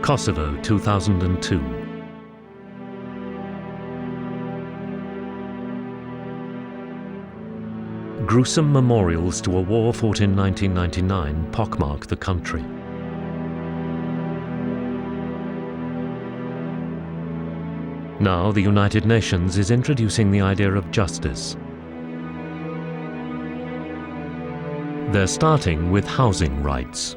Kosovo, 2002. Gruesome memorials to a war fought in 1999 pockmark the country. Now the United Nations is introducing the idea of justice. They're starting with housing rights.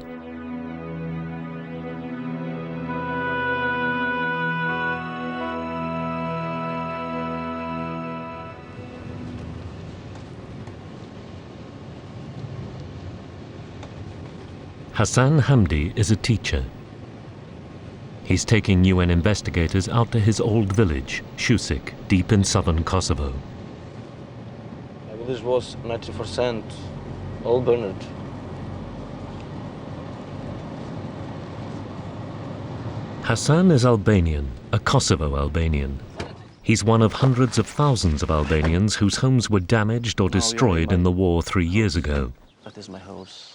Hassan Hamdi is a teacher. He's taking UN investigators out to his old village, Shusik, deep in southern Kosovo. My village was 90% all burned. Hassan is Albanian, a Kosovo Albanian. He's one of hundreds of thousands of Albanians whose homes were damaged or destroyed in the war 3 years ago. That is my house.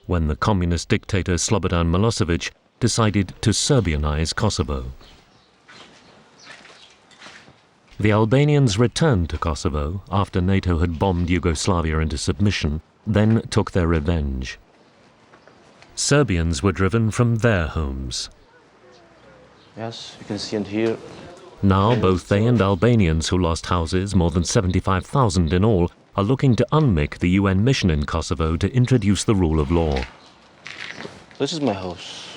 When the communist dictator Slobodan Milosevic decided to Serbianize Kosovo. The Albanians returned to Kosovo after NATO had bombed Yugoslavia into submission, then took their revenge. Serbians were driven from their homes. Yes, you can see and hear. Now both they and Albanians who lost houses, more than 75,000 in all, are looking to unmake the UN mission in Kosovo to introduce the rule of law. This is my house.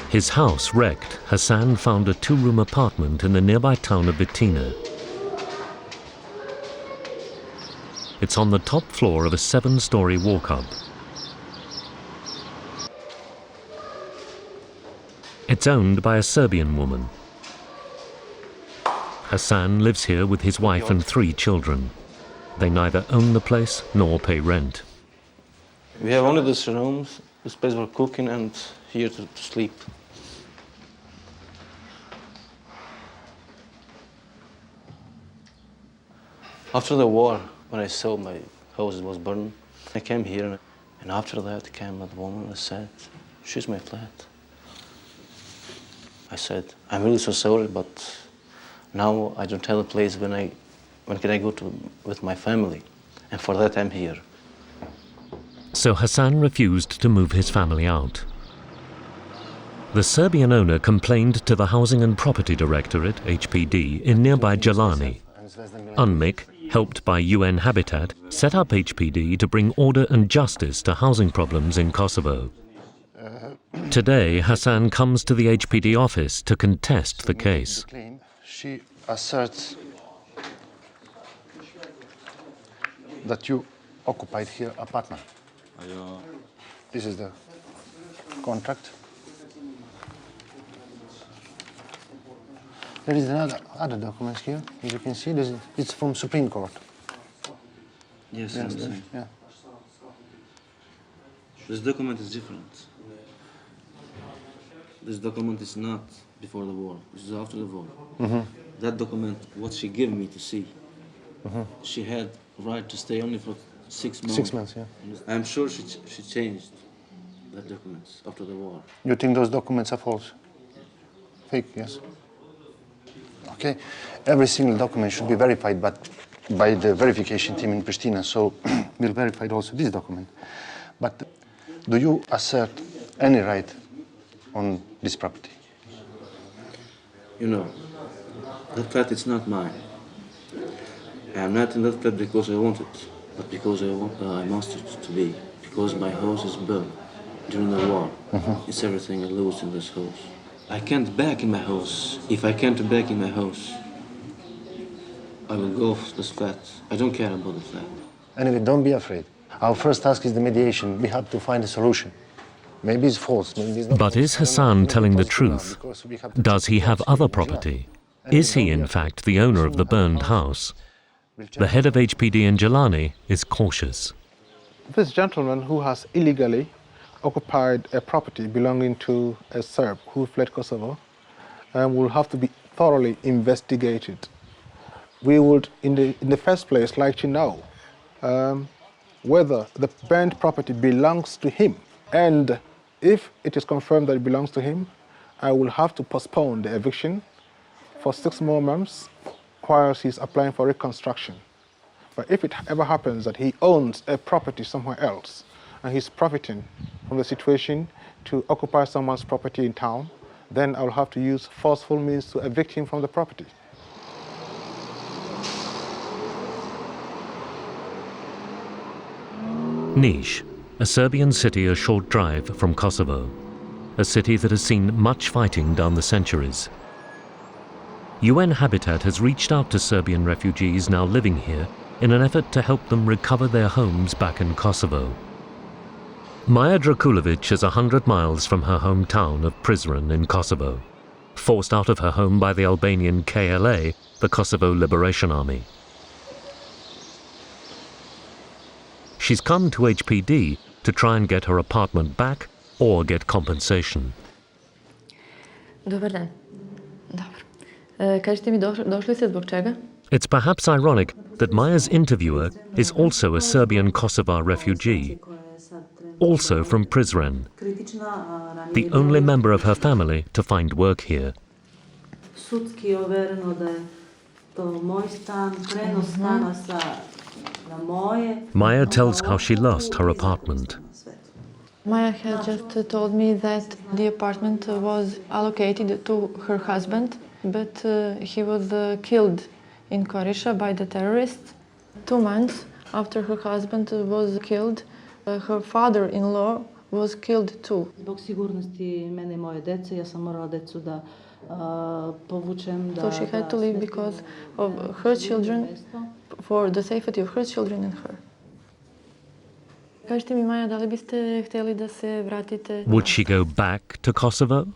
His house wrecked, Hassan found a two-room apartment in the nearby town of Betina. It's on the top floor of a 7-story walk-up. It's owned by a Serbian woman. Hassan lives here with his wife and 3 children. They neither own the place nor pay rent. We have only this room, the space for cooking, and here to sleep. After the war, when I saw my house was burned, I came here, and after that came that woman and said, "She's my flat." I said, "I'm really so sorry, but now I don't have a place when can I go to with my family, and for that I'm here." So Hassan refused to move his family out. The Serbian owner complained to the Housing and Property Directorate, HPD, in nearby Jelani. UNMIK, helped by UN Habitat, set up HPD to bring order and justice to housing problems in Kosovo. Today, Hassan comes to the HPD office to contest the case. She asserts that you occupied here apartment. This is the contract. There is other documents here. As you can see, it's from Supreme Court. Yes, yeah. This document is different. This document is not before the war. This is after the war. That document, what she gave me to see, she had right to stay only for 6 months. 6 months, yeah. I'm sure she changed that documents after the war. You think those documents are false? Fake, yes. Okay, every single document should be verified, but by the verification team in Pristina, so we'll verify also this document. But do you assert any right on this property? You know, that flat is not mine. I'm not in that flat because I want it, but because I must it to be. Because my house is burned during the war. It's everything I lose in this house. I can't back in my house. If I can't back in my house, I will go for this flat. I don't care about the flat. Anyway, don't be afraid. Our first task is the mediation. We have to find a solution. Maybe it's false, maybe it's not. But is Hassan telling the truth? Does he have other property? Is he, in fact, the owner of the burned house? The head of HPD in Jelani is cautious. This gentleman who has illegally occupied a property belonging to a Serb who fled Kosovo will have to be thoroughly investigated we would, in the first place, like to know whether the burnt property belongs to him. And if it is confirmed that it belongs to him, I will have to postpone the eviction for 6 more months whilst he's applying for reconstruction. But if it ever happens that he owns a property somewhere else and he's profiting from the situation to occupy someone's property in town, then I'll have to use forceful means to evict him from the property. Niš, a Serbian city a short drive from Kosovo, a city that has seen much fighting down the centuries. UN Habitat has reached out to Serbian refugees now living here in an effort to help them recover their homes back in Kosovo. Maja Drakulovic is 100 miles from her hometown of Prizren in Kosovo, forced out of her home by the Albanian KLA, the Kosovo Liberation Army. She's come to HPD to try and get her apartment back or get compensation. Dobar dan. Dobro. Kažete mi, došli ste zbog čega? It's perhaps ironic that Maja's interviewer is also a Serbian Kosovar refugee, also from Prizren, the only member of her family to find work here. Maja tells how she lost her apartment. Maja had just told me that the apartment was allocated to her husband, but he was killed in Korisha by the terrorists. 2 months after her husband was killed, her father-in-law was killed too. Zbog sigurnosti mene I moje dece, ja sam morala decu da povučem. So she had to leave because of her children, for the safety of her children and her. Kažite mi, Maja, da li biste htjeli da se vratite? Would she go back to Kosovo?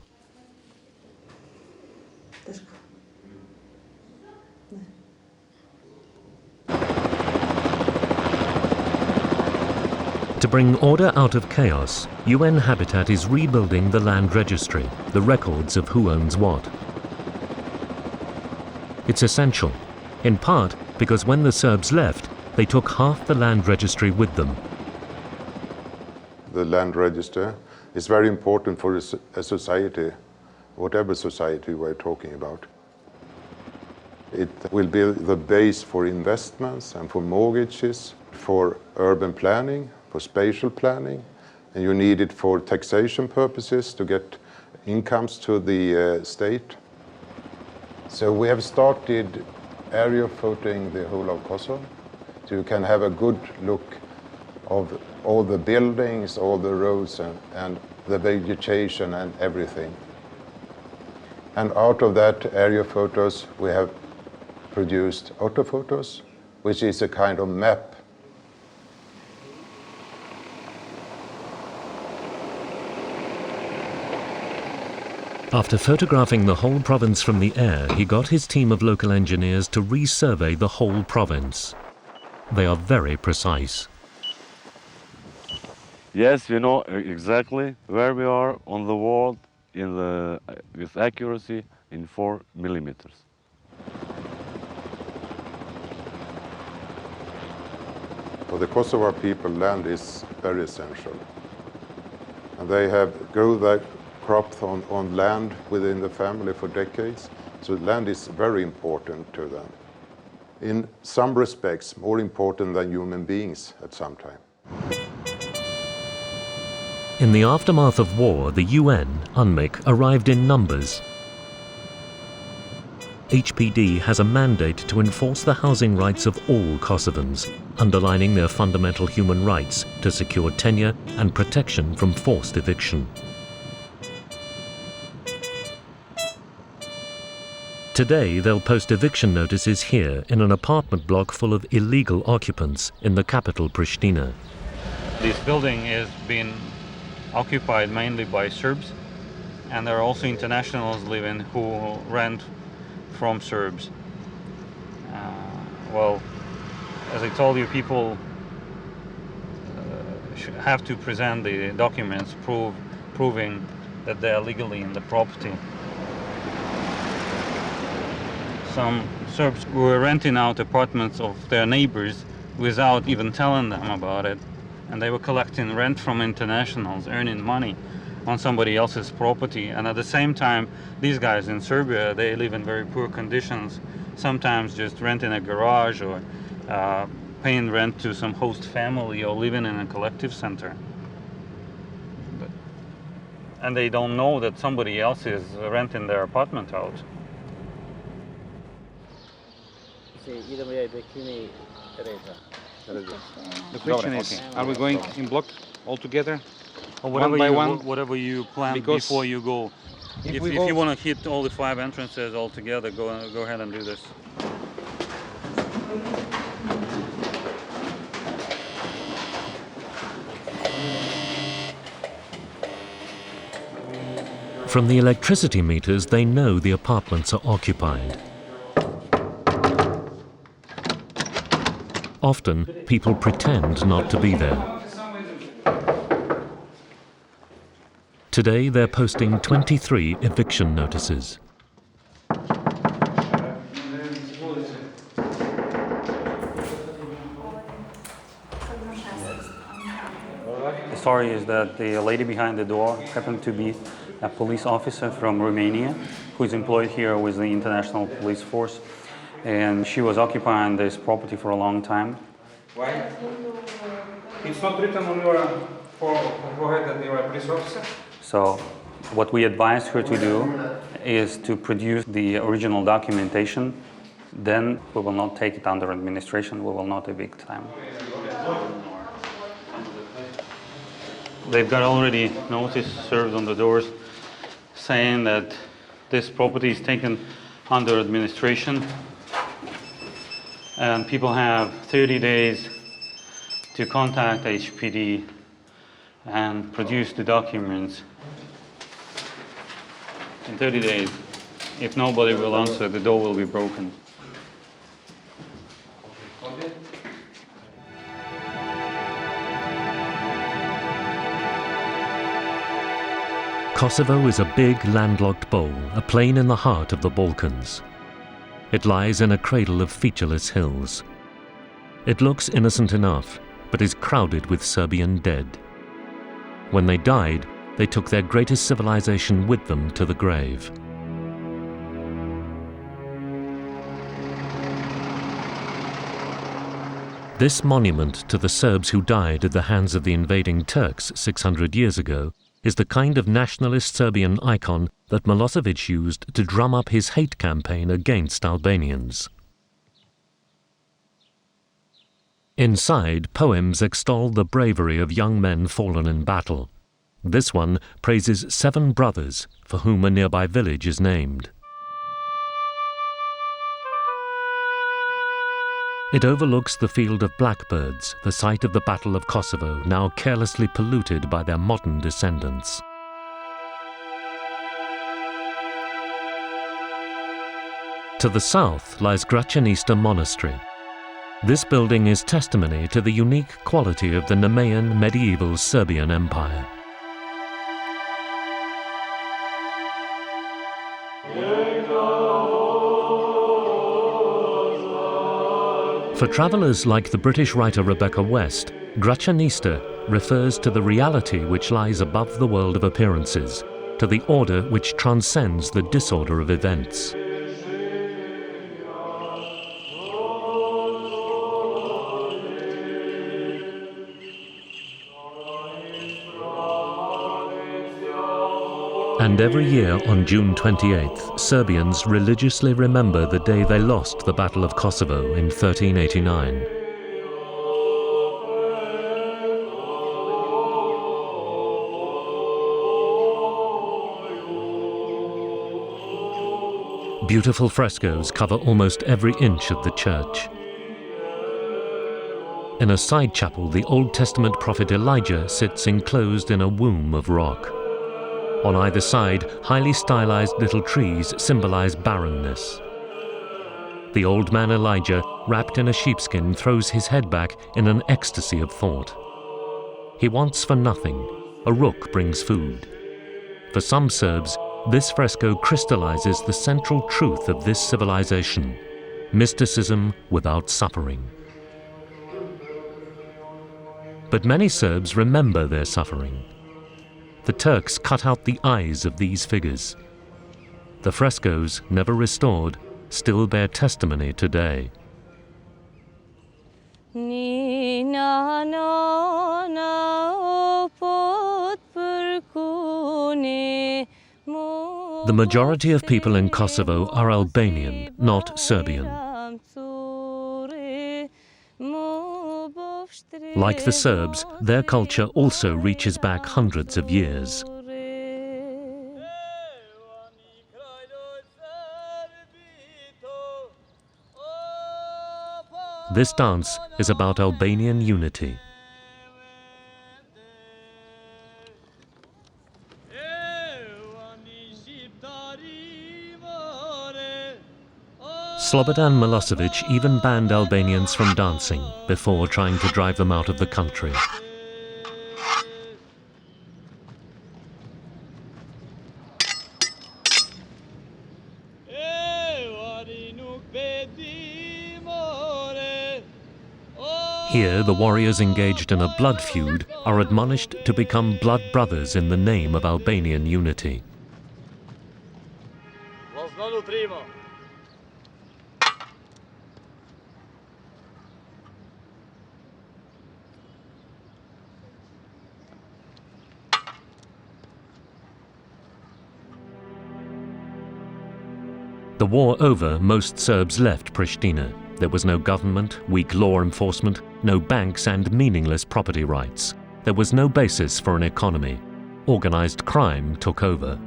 To bring order out of chaos, UN Habitat is rebuilding the land registry, the records of who owns what. It's essential, in part because when the Serbs left, they took half the land registry with them. The land register is very important for a society, whatever society we're talking about. It will be the base for investments and for mortgages, for urban planning, for spatial planning, and you need it for taxation purposes to get incomes to the state. So we have started area photoing the whole of Kosovo, so you can have a good look of all the buildings, all the roads and the vegetation and everything. And out of that area photos we have produced orthophotos, which is a kind of map. After photographing the whole province from the air, he got his team of local engineers to resurvey the whole province. They are very precise. Yes, we know exactly where we are on the world with accuracy in 4 millimeters. For the Kosovo people, land is very essential. And they have grown their crops on land within the family for decades, so land is very important to them. In some respects, more important than human beings at some time. In the aftermath of war, the UN, UNMIK, arrived in numbers. HPD has a mandate to enforce the housing rights of all Kosovans, underlining their fundamental human rights to secure tenure and protection from forced eviction. Today, they'll post eviction notices here in an apartment block full of illegal occupants in the capital, Pristina. This building is being occupied mainly by Serbs, and there are also internationals living who rent from Serbs. Well, as I told you, people have to present the documents proving that they are legally in the property. some Serbs were renting out apartments of their neighbors without even telling them about it. And they were collecting rent from internationals, earning money on somebody else's property. And at the same time, these guys in Serbia, they live in very poor conditions, sometimes just renting a garage or paying rent to some host family or living in a collective center. And they don't know that somebody else is renting their apartment out. The question is, are we going in block all together? Or whatever you plan Because before you go. If you want to hit all the 5 entrances all together, go ahead and do this. From the electricity meters, they know the apartments are occupied. Often, people pretend not to be there. Today, they're posting 23 eviction notices. The story is that the lady behind the door happened to be a police officer from Romania who is employed here with the International Police Force. And she was occupying this property for a long time. Why? It's not written on your forehead that you are a police officer? So what we advised her to do is to produce the original documentation. Then we will not take it under administration, we will not evict them. They've got already notice served on the doors saying that this property is taken under administration, and people have 30 days to contact HPD and produce the documents in 30 days. If nobody will answer, the door will be broken. Kosovo is a big landlocked bowl, a plain in the heart of the Balkans. It lies in a cradle of featureless hills. It looks innocent enough, but is crowded with Serbian dead. When they died, they took their greatest civilization with them to the grave. This monument to the Serbs who died at the hands of the invading Turks 600 years ago is the kind of nationalist Serbian icon that Milosevic used to drum up his hate campaign against Albanians. Inside, poems extol the bravery of young men fallen in battle. This one praises 7 brothers for whom a nearby village is named. It overlooks the field of blackbirds, the site of the Battle of Kosovo, now carelessly polluted by their modern descendants. To the south lies Gretchen Monastery. This building is testimony to the unique quality of the Nemean medieval Serbian Empire. For travellers like the British writer Rebecca West, Gretchenista refers to the reality which lies above the world of appearances, to the order which transcends the disorder of events. And every year on June 28th, Serbians religiously remember the day they lost the Battle of Kosovo in 1389. Beautiful frescoes cover almost every inch of the church. In a side chapel, the Old Testament prophet Elijah sits enclosed in a womb of rock. On either side, highly stylized little trees symbolize barrenness. The old man Elijah, wrapped in a sheepskin, throws his head back in an ecstasy of thought. He wants for nothing. A rook brings food. For some Serbs, This fresco crystallizes the central truth of this civilization: mysticism without suffering. But many Serbs remember their suffering. The Turks cut out the eyes of these figures. The frescoes, never restored, still bear testimony today. The majority of people in Kosovo are Albanian, not Serbian. Like the Serbs, their culture also reaches back hundreds of years. This dance is about Albanian unity. Slobodan Milosevic even banned Albanians from dancing before trying to drive them out of the country. Here, the warriors engaged in a blood feud are admonished to become blood brothers in the name of Albanian unity. The war over, most Serbs left Pristina. There was no government, weak law enforcement, no banks and meaningless property rights. There was no basis for an economy. Organized crime took over.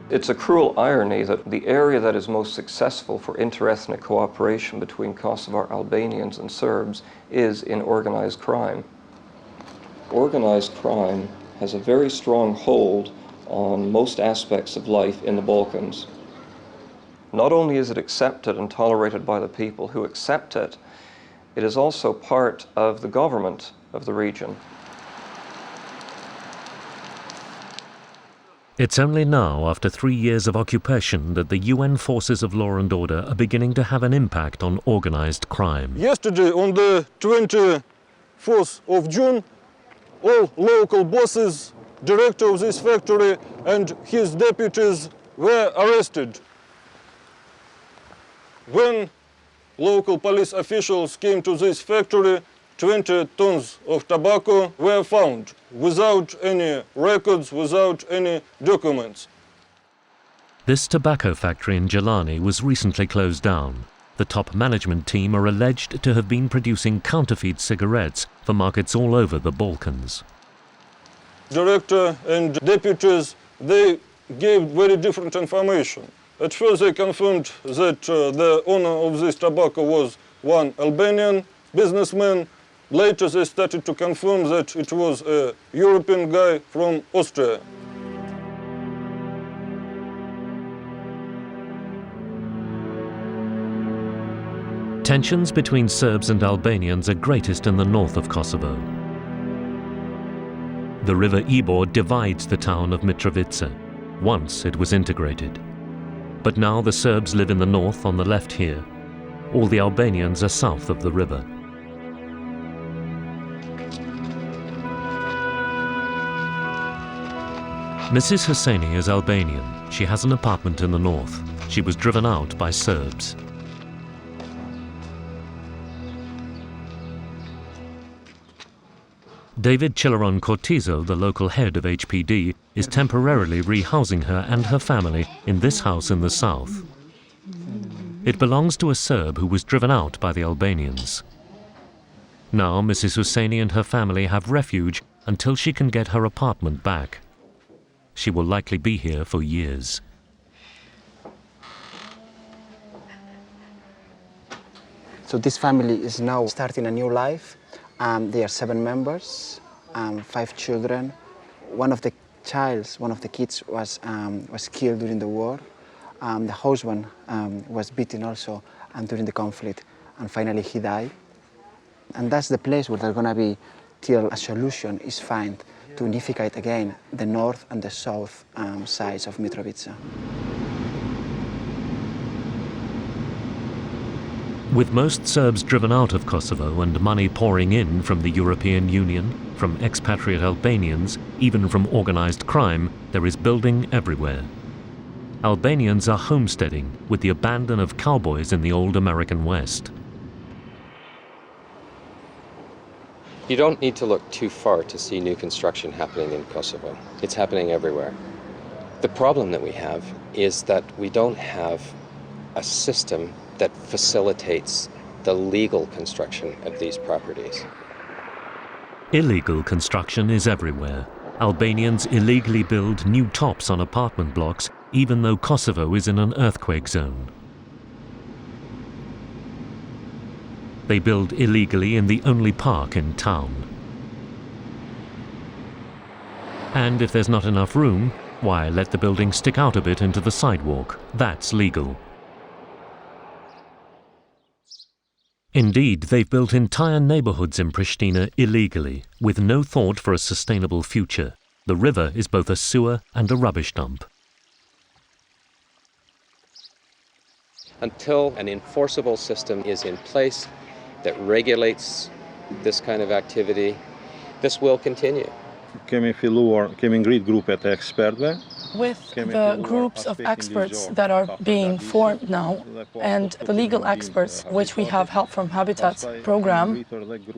It's a cruel irony that the area that is most successful for interethnic cooperation between Kosovo Albanians and Serbs is in organized crime. Organized crime has a very strong hold on most aspects of life in the Balkans. Not only is it accepted and tolerated by the people who accept it, it is also part of the government of the region. It's only now, after 3 years of occupation, that the UN forces of law and order are beginning to have an impact on organized crime. Yesterday, on the 24th of June, all local bosses, director of this factory and his deputies were arrested. When local police officials came to this factory, 20 tons of tobacco were found without any records, without any documents. This tobacco factory in Jelani was recently closed down. The top management team are alleged to have been producing counterfeit cigarettes for markets all over the Balkans. Director and deputies, they gave very different information. At first they confirmed that the owner of this tobacco was one Albanian businessman. Later they started to confirm that it was a European guy from Austria. Tensions between Serbs and Albanians are greatest in the north of Kosovo. The river Ibor divides the town of Mitrovica. Once it was integrated. But now the Serbs live in the north on the left here. All the Albanians are south of the river. Mrs. Husseini is Albanian. She has an apartment in the north. She was driven out by Serbs. David Chileron Cortizo, the local head of HPD, is temporarily rehousing her and her family in this house in the south. It belongs to a Serb who was driven out by the Albanians. Now Mrs. Husseini and her family have refuge until she can get her apartment back. She will likely be here for years. So this family is now starting a new life. There are 7 members, 5 children. One of the kids was killed during the war. The husband was beaten also during the conflict, and finally he died. And that's the place where they're going to be till a solution is found to unify again the north and the south sides of Mitrovica. With most Serbs driven out of Kosovo and money pouring in from the European Union, from expatriate Albanians, even from organized crime, there is building everywhere. Albanians are homesteading with the abandon of cowboys in the old American West. You don't need to look too far to see new construction happening in Kosovo. It's happening everywhere. The problem that we have is that we don't have a system that facilitates the legal construction of these properties. Illegal construction is everywhere. Albanians illegally build new tops on apartment blocks, even though Kosovo is in an earthquake zone. They build illegally in the only park in town. And if there's not enough room, why, let the building stick out a bit into the sidewalk. That's legal. Indeed, they've built entire neighborhoods in Pristina illegally, with no thought for a sustainable future. The river is both a sewer and a rubbish dump. Until an enforceable system is in place that regulates this kind of activity, this will continue. With the groups of experts that are being formed now and the legal experts, which we have help from Habitat's program,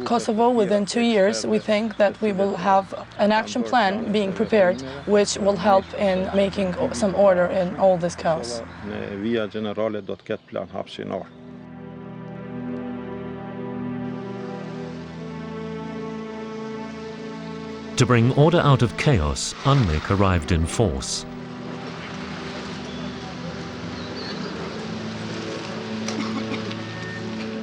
Kosovo, within 2 years, we think that we will have an action plan being prepared, which will help in making some order in all this chaos. To bring order out of chaos, UNMIK arrived in force.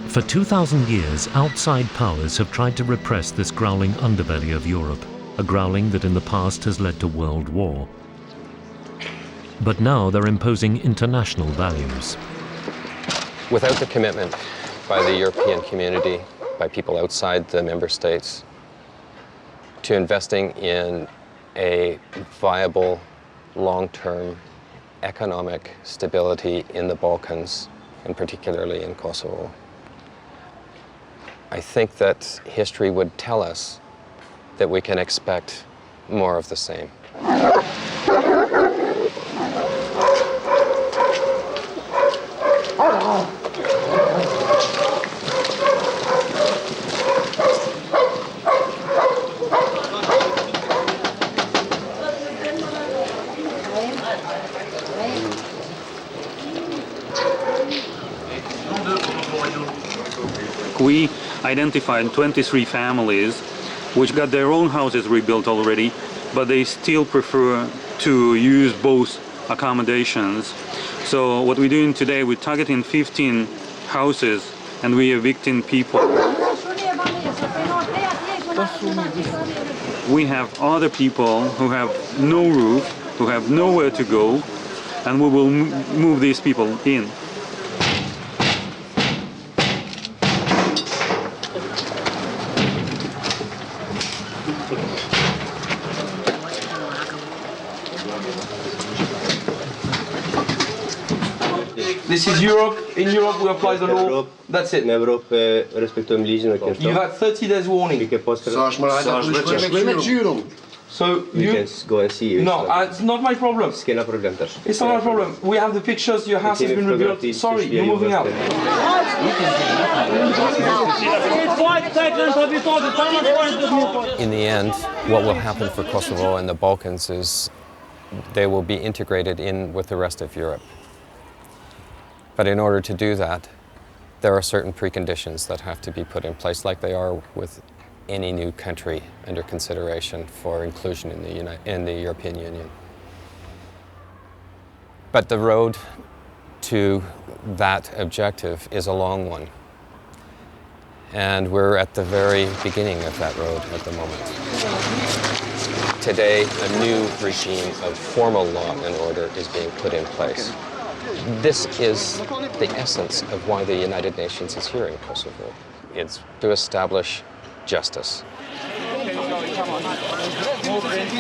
For 2,000 years, outside powers have tried to repress this growling underbelly of Europe, a growling that in the past has led to world war. But now they're imposing international values. Without the commitment by the European community, by people outside the member states, to investing in a viable, long-term economic stability in the Balkans, and particularly in Kosovo. I think that history would tell us that we can expect more of the same. We identified 23 families which got their own houses rebuilt already, but they still prefer to use both accommodations. So what we're doing today, we're targeting 15 houses and we're evicting people. We have other people who have no roof, who have nowhere to go, and we will move these people in. This is Europe. In Europe, we apply the law. That's it. You have 30 days warning. So you can go and see. No, it's not my problem. It's not my problem. We have the pictures. Your house has been rebuilt. Sorry, you're moving out. In the end, what will happen for Kosovo and the Balkans is they will be integrated in with the rest of Europe. But in order to do that, there are certain preconditions that have to be put in place, like they are with any new country under consideration for inclusion in the European Union. But the road to that objective is a long one. And we're at the very beginning of that road at the moment. Today, a new regime of formal law and order is being put in place. This is the essence of why the United Nations is here in Kosovo. It's to establish justice. Otworky,